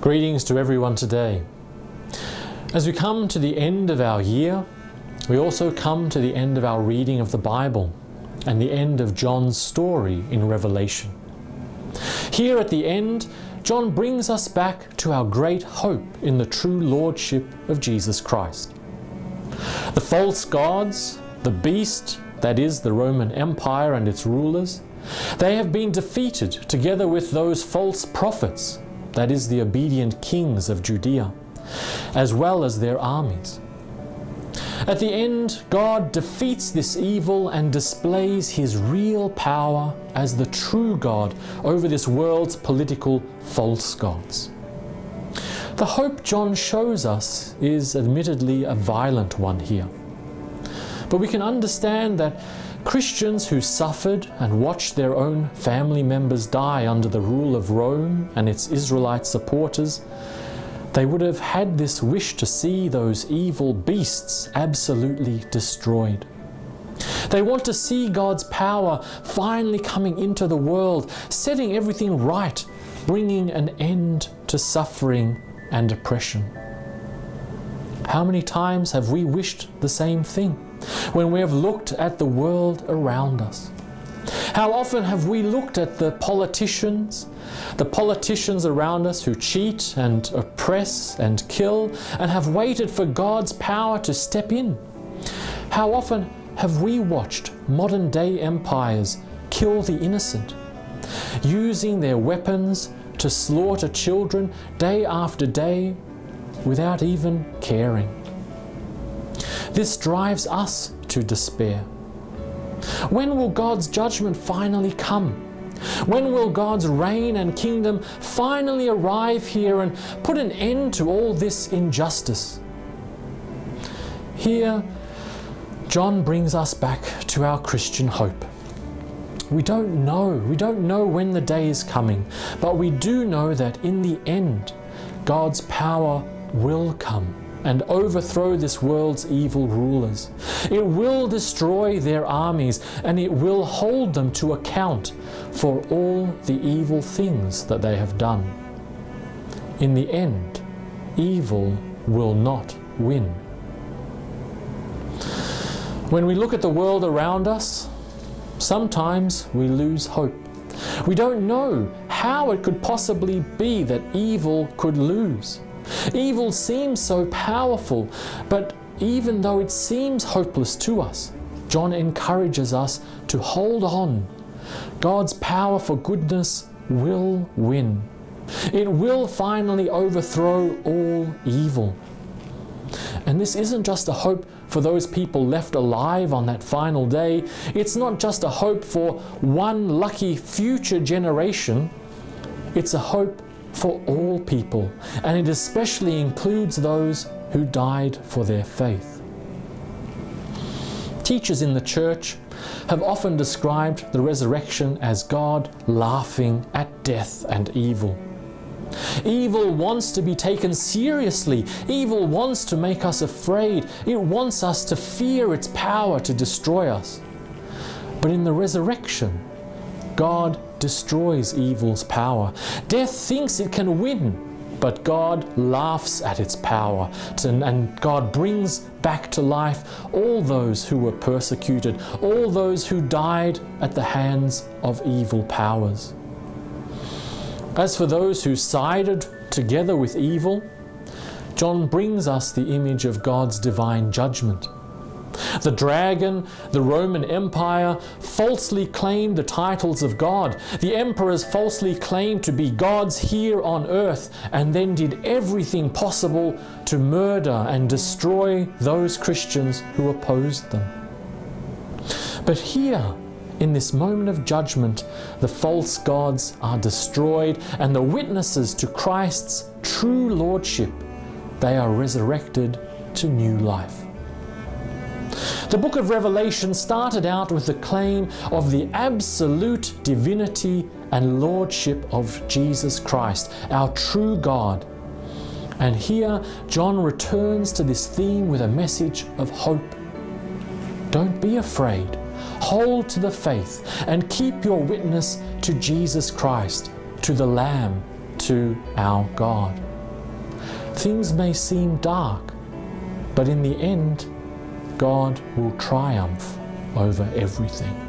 Greetings to everyone today. As we come to the end of our year, we also come to the end of our reading of the Bible and the end of John's story in Revelation. Here at the end, John brings us back to our great hope in the true lordship of Jesus Christ. The false gods, the beast, that is the Roman Empire and its rulers, they have been defeated together with those false prophets, that is the obedient kings of Judea, as well as their armies. At the end, God defeats this evil and displays his real power as the true God over this world's political false gods. The hope John shows us is admittedly a violent one here. But we can understand that Christians who suffered and watched their own family members die under the rule of Rome and its Israelite supporters, they would have had this wish to see those evil beasts absolutely destroyed. They want to see God's power finally coming into the world, setting everything right, bringing an end to suffering and oppression. How many times have we wished the same thing when we have looked at the world around us? How often have we looked at the politicians around us who cheat and oppress and kill, and have waited for God's power to step in? How often have we watched modern day empires kill the innocent, using their weapons to slaughter children day after day without even caring? This drives us to despair. When will God's judgment finally come? When will God's reign and kingdom finally arrive here and put an end to all this injustice? Here, John brings us back to our Christian hope. We don't know when the day is coming, but we do know that in the end, God's power will come and overthrow this world's evil rulers. It will destroy their armies, and it will hold them to account for all the evil things that they have done. In the end, evil will not win. When we look at the world around us, sometimes we lose hope. We don't know how it could possibly be that evil could lose. Evil seems so powerful, but even though it seems hopeless to us, John encourages us to hold on. God's power for goodness will win. It will finally overthrow all evil. And this isn't just a hope for those people left alive on that final day. It's not just a hope for one lucky future generation. It's a hope for all people, and it especially includes those who died for their faith. Teachers in the church have often described the resurrection as God laughing at death and evil. Evil wants to be taken seriously. Evil wants to make us afraid. It wants us to fear its power to destroy us. But in the resurrection, God destroys evil's power. Death thinks it can win, but God laughs at its power, and God brings back to life all those who were persecuted, all those who died at the hands of evil powers. As for those who sided together with evil, John brings us the image of God's divine judgment. The dragon, the Roman Empire, falsely claimed the titles of God. The emperors falsely claimed to be gods here on earth, and then did everything possible to murder and destroy those Christians who opposed them. But here, in this moment of judgment, the false gods are destroyed, and the witnesses to Christ's true lordship, they are resurrected to new life. The book of Revelation started out with the claim of the absolute divinity and lordship of Jesus Christ, our true God. And here, John returns to this theme with a message of hope. Don't be afraid. Hold to the faith and keep your witness to Jesus Christ, to the Lamb, to our God. Things may seem dark, but in the end, God will triumph over everything.